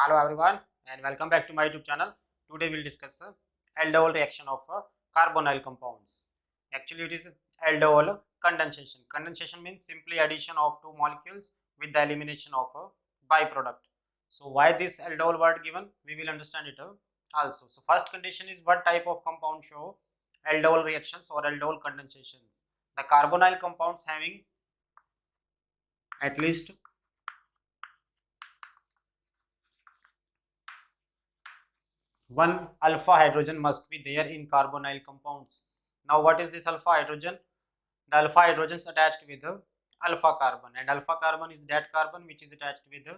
Hello everyone and welcome back to my YouTube channel. Today we'll discuss aldol reaction of carbonyl compounds. Actually it is aldol condensation. Condensation means simply addition of two molecules with the elimination of a byproduct. So why this aldol word given? We will understand it also. So first condition is what type of compound show aldol reactions or aldol condensations. The carbonyl compounds having at least one alpha hydrogen must be there in carbonyl compounds. Now what is this alpha hydrogen? The alpha hydrogen is attached with the alpha carbon, and alpha carbon is that carbon which is attached with the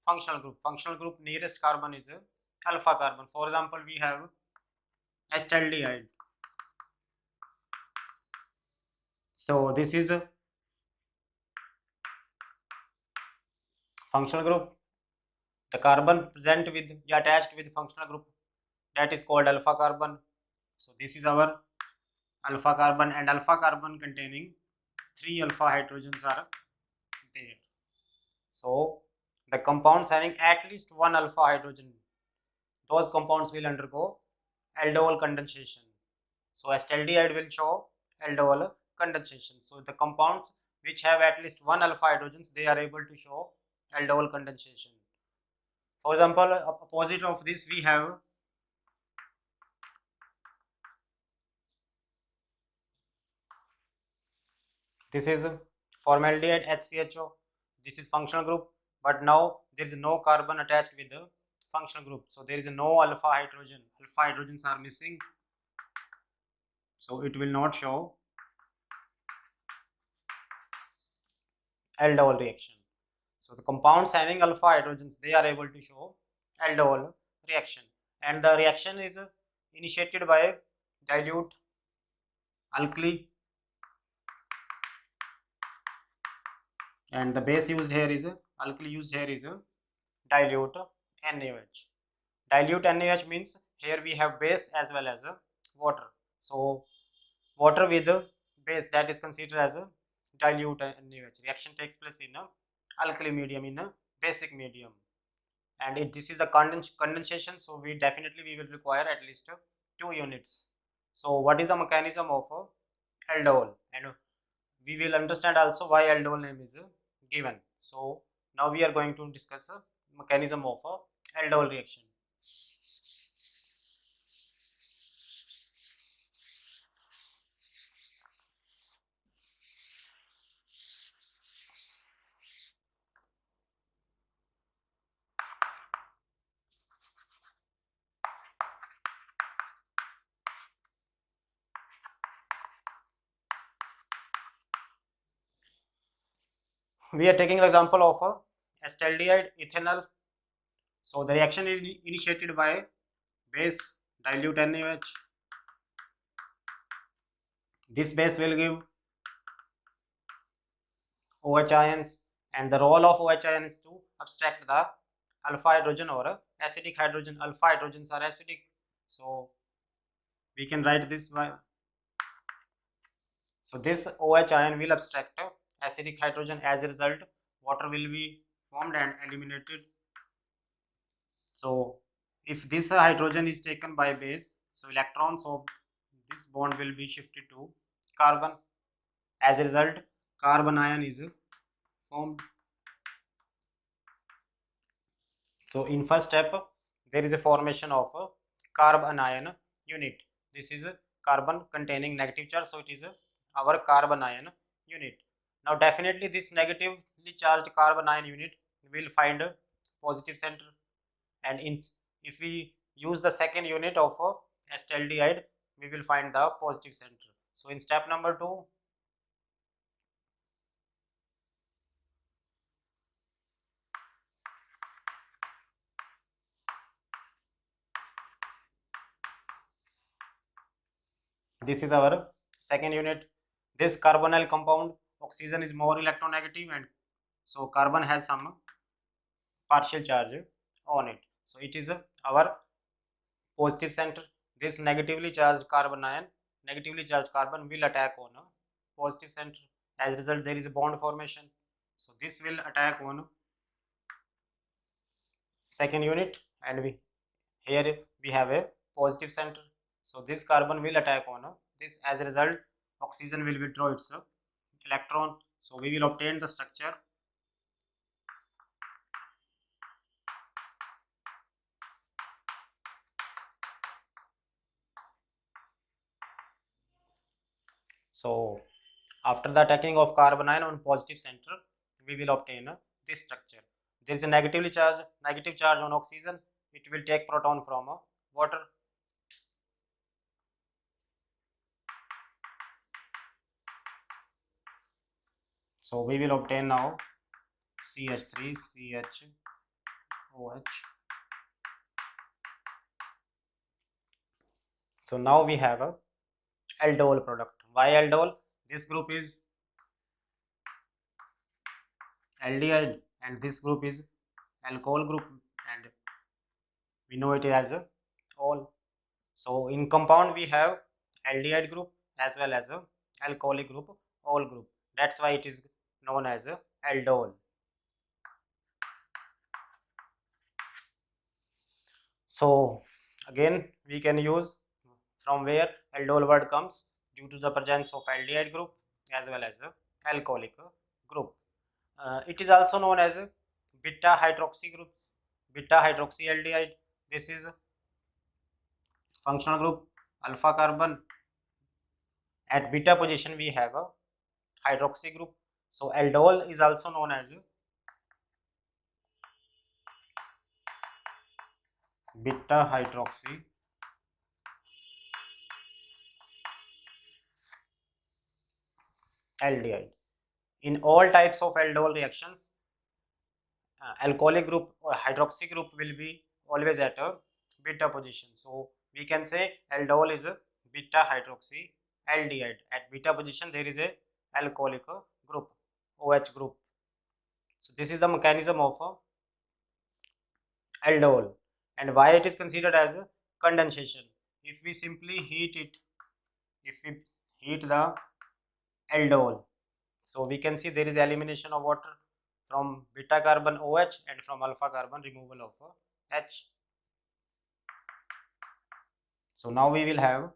functional group. Functional group nearest carbon is a alpha carbon. For example, we have acetaldehyde. So this is a functional group. The carbon present with attached with functional group, that is called alpha carbon. So this is our alpha carbon, and alpha carbon containing 3 alpha hydrogens are there. So the compounds having at least one alpha hydrogen, those compounds will undergo aldol condensation. So acetaldehyde will show aldol condensation. So the compounds which have at least one alpha hydrogens, they are able to show aldol condensation. For example, opposite of this we have this is formaldehyde HCHO. This is functional group, but now there is no carbon attached with the functional group, so there is no alpha hydrogen. Alpha hydrogens are missing, so it will not show aldol reaction. So the compounds having alpha hydrogens, they are able to show aldol reaction, and the reaction is initiated by dilute alkali, and the base used here is alkali used here is dilute NaOH. Dilute NaOH means here we have base as well as water. So water with base, that is considered as a dilute NaOH. Reaction takes place in a alkali medium, in a basic medium, and this is the condensation. So we will require at least 2 units. So what is the mechanism of aldol, and we will understand also why aldol name is given. So now we are going to discuss mechanism of aldol reaction. We are taking the example of acetaldehyde ethanol. So the reaction is initiated by base dilute NaOH. This base will give OH ions, and the role of OH ion is to abstract the alpha hydrogen or acidic hydrogen. Alpha hydrogens are acidic, so we can write this by, so this OH ion will abstract acidic hydrogen. As a result, water will be formed and eliminated. So if this hydrogen is taken by base, so electrons of this bond will be shifted to carbon. As a result, carbon ion is formed. So in first step, there is a formation of a carbon ion unit. This is a carbon containing negative charge, so it is our carbon ion unit. Now definitely this negatively charged carbon ion unit will find a positive center, and if we use the second unit of acetaldehyde, we will find the positive center. So in step number 2, this is our second unit. This carbonyl compound, oxygen is more electronegative, and so carbon has some partial charge on it, so it is our positive center. This negatively charged carbon will attack on a positive center. As a result, there is a bond formation, so this will attack on second unit, and here we have a positive center. So this carbon will attack on this. As a result, oxygen will withdraw its electron. So we will obtain the structure. So after the attacking of carbon ion on positive center, we will obtain this structure. There is a negative charge on oxygen. It will take proton from water. So we will obtain now CH3 CHOH. So now we have a aldol product. Why aldol? This group is aldehyde and this group is alcohol group, and we know it as a all. So in compound we have aldehyde group as well as a alcoholic group, all group. That's why it is known as a aldol. So again we can use from where aldol word comes, due to the presence of aldehyde group as well as a alcoholic group. It is also known as beta hydroxy groups, beta hydroxyaldehyde. This is functional group alpha carbon. At beta position we have a hydroxy group. So aldol is also known as beta hydroxy aldehyde. In all types of aldol reactions, alcoholic group or hydroxy group will be always at a beta position. So we can say aldol is a beta hydroxy aldehyde. At beta position there is a alcoholic group, OH group. So this is the mechanism of aldol, and why it is considered as a condensation. If we simply heat it, if we heat the aldol, so we can see there is elimination of water from beta carbon OH and from alpha carbon removal of H. So now we will have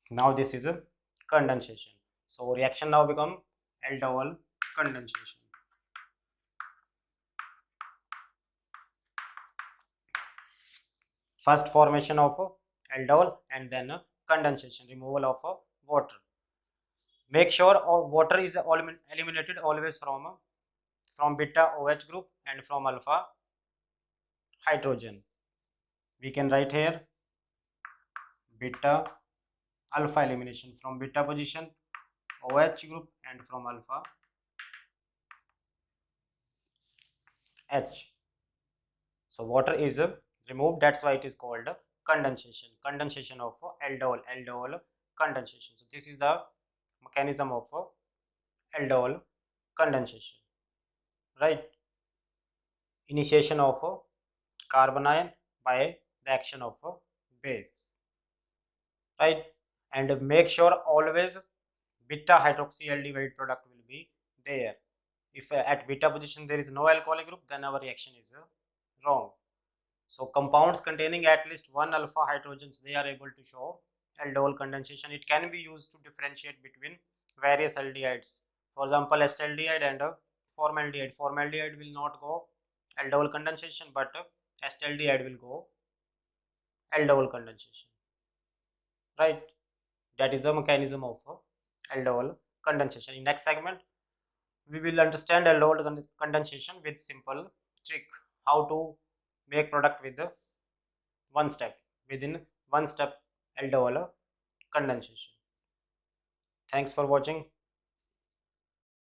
now this is a condensation. So reaction now become aldol condensation. First formation of aldol and then condensation, removal of water. Make sure water is eliminated always from beta OH group and from alpha hydrogen. We can write here beta alpha elimination from beta position OH group and from alpha H. So water is removed. That's why it is called condensation. Condensation of aldol condensation. So this is the mechanism of aldol condensation, right? Initiation of carbon ion by the action of base, right? And make sure always beta hydroxyaldehyde product will be there. If at beta position there is no alcoholic group, then our reaction is wrong. So compounds containing at least one alpha hydrogens, they are able to show aldol condensation. It can be used to differentiate between various aldehydes. For example, acetaldehyde and formaldehyde. Formaldehyde will not go aldol condensation, but acetaldehyde will go aldol condensation, right? That is the mechanism of aldol condensation. In next segment, we will understand aldol condensation with simple trick, how to make product with the one step, within one step aldol condensation. Thanks for watching.